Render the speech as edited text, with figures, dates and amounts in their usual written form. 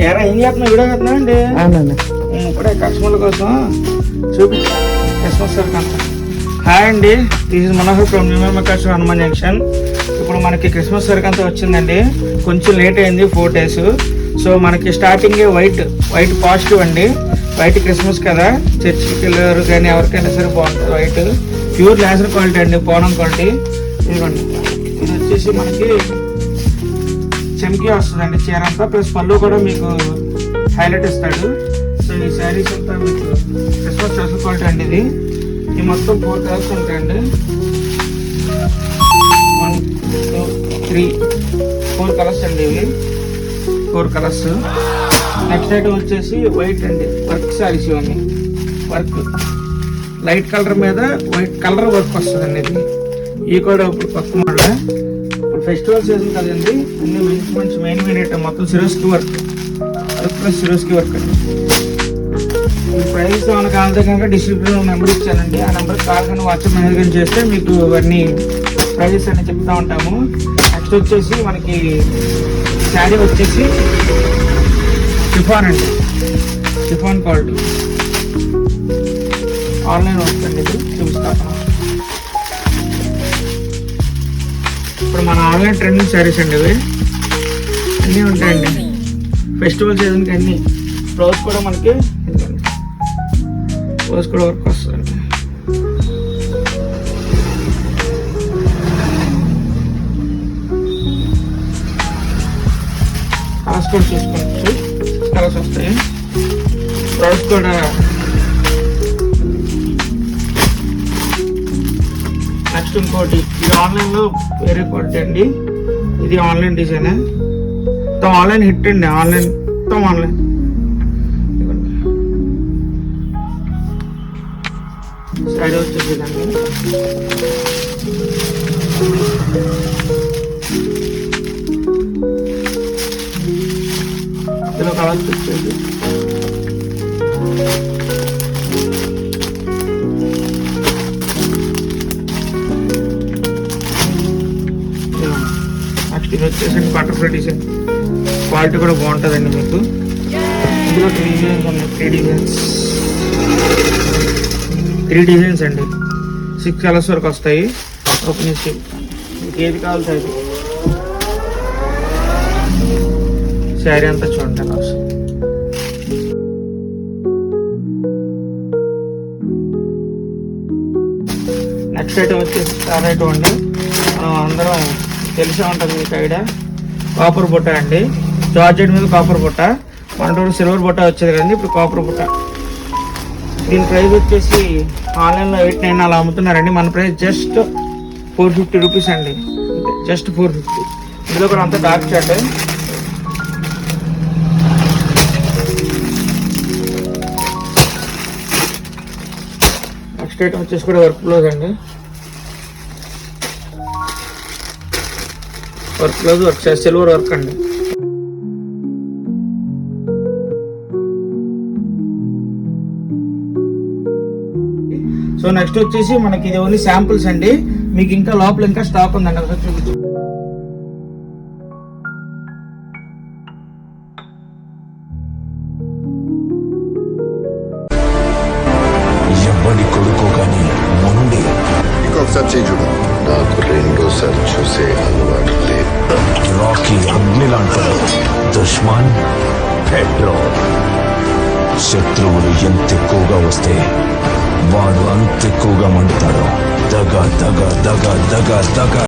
ఏరా ఏం చేస్తున్నావు? వీడియో చేస్తున్నావు అండి? అవునండి. ఇప్పుడే కస్టమర్ల కోసం చూపించా క్రిస్మస్ సరుకు అంతా. హాయ్ అండి, this is Manohar from new మెకాస్ హనుమాన్ జంక్షన్. ఇప్పుడు మనకి క్రిస్మస్ సరుకు అంతా వచ్చిందండి. కొంచెం లేట్ అయింది 4 days. సో మనకి స్టార్టింగ్ వైట్ పాజిటివ్ అండి. వైట్ క్రిస్మస్ కదా, చర్చికి వెళ్ళారు కానీ ఎవరికైనా సరే బాగుంటుంది. వైట్ ప్యూర్ లేజర్ క్వాలిటీ అండి, బోనం క్వాలిటీ. ఇదిగోండి, ఇది వచ్చేసి మనకి చెమ్కి వస్తుందండి చీర అంతా, ప్లస్ పళ్ళు కూడా మీకు హైలైట్ ఇస్తాడు. సో ఈ శారీస్ అంతా మీకు క్రిస్మస్ స్పెషల్ క్వాలిటీ అండి. ఇది మొత్తం 4 కలర్స్ ఉంటాయండి. 1 2 3 4 కలర్స్ అండి. ఇవి 4 కలర్స్. నెక్స్ట్ ఐటమ్ వచ్చేసి వైట్ అండి, వర్క్ శారీస్. ఇవన్నీ వర్క్ లైట్ కలర్ మీద వైట్ కలర్ వర్క్ వస్తుందండి. ఇది కూడా ఇప్పుడు కొత్త మోడల్. ఇప్పుడు ఫెస్టివల్ సీజన్ కదండి, అన్ని మంచి మెయిన్ ఐటమ్ మొత్తం Swarovski work plus Swarovski work అండి. ఈ ప్రైస్ ఏమైనా కావాలంటే కనుక డిస్క్రిప్షన్ నెంబర్ ఇచ్చానండి. ఆ నెంబర్ కాల్ కానీ వాట్సాప్ మెసేజ్ కానీ చేస్తే మీకు అన్ని ప్రైజెస్ అన్ని చెప్తా ఉంటాము. నెక్స్ట్ వచ్చేసి మనకి శారీ వచ్చేసి షిఫాన్ అండి, షిఫాన్ క్వాలిటీ. ఆన్లైన్ వస్తుంది, ఇది చూపిస్తాను. ఇప్పుడు మన ఆన్లైన్ ట్రెండింగ్ శారీస్ అండి. ఇవి అన్నీ ఉంటాయండి ఫెస్టివల్ సీజన్కి. అన్నీ బ్లౌజ్ కూడా మనకి బ్లౌజ్ కూడా వర్క్ వస్తుందండి. కలర్స్ కూడా చూసుకోవచ్చు, కలర్స్ వస్తాయి. బ్లౌజ్ కూడా నెక్స్ట్ ఇంకోటి, ఇది ఆన్లైన్లో వేరే క్వాలిటీ అండి. ఇది ఆన్లైన్ డిజైన్, ఆన్లైన్ హిట్ అండి. ఆన్లైన్ శారీ వచ్చేసేదండి. ఇందులో కలర్స్ వచ్చేసి నెక్స్ట్ ఇది వచ్చేసి బటర్ఫ్లై డిజైన్. క్వాలిటీ కూడా బాగుంటుందండి మీకు. ఇందులో 3 డిజైన్స్ ఉన్నాయి. 3 డిజైన్స్ అండి. 6 కలర్స్ వరకు వస్తాయి. ఓపెన్ చేసి మీకు ఏది కావాల్సి అది. శారీ అంతా చూడండి అలా వస్తుంది. నెక్స్ట్ ఐటమ్ వచ్చేసి చాలా ఐటమ్ అండి. అందరం తెలిసే ఉంటుంది మీకు ఐడియా. కాపర్ బుట్ట అండి, జార్జెట్ మీద కాపర్ బుట్ట. మన సిల్వర్ బుట్ట వచ్చేది కదండి, ఇప్పుడు కాపర్ బుట్ట. దీని ప్రైస్ వచ్చేసి ఆన్లైన్లో 899 అలా అమ్ముతున్నారండి. మన ప్రైస్ జస్ట్ 450 రూపీస్ అండి, జస్ట్ 450. ఇందులో కూడా అంతా డార్క్ షర్ట్. నెక్స్ట్ ఐటమ్ వచ్చేసి కూడా వర్క్ బ్లౌజ్ అండి. Work blouse work silver work అండి. సో నెక్స్ట్ వచ్చేసి మనకి ఇది ఓన్లీ శాంపుల్స్ అండి. మీకు ఇంకా లోపల ఇంకా స్టాక్ ఉందండి, ఒకసారి చూపించు. ఎవడి కొడుకో కానీ ముందే ఇంకొకసారి చేయి చూడు. నాకు 2సారి చూసే అలవాటు లేదు. రాకీ అగ్ని లాంటాడు. దుష్మాన్ పెట్రోల్. శత్రువులు ఎంత ఎక్కువగా వస్తే వాడు అంత ఎక్కువగా మండుతాడు. దగా దగా దగా దగా దగా.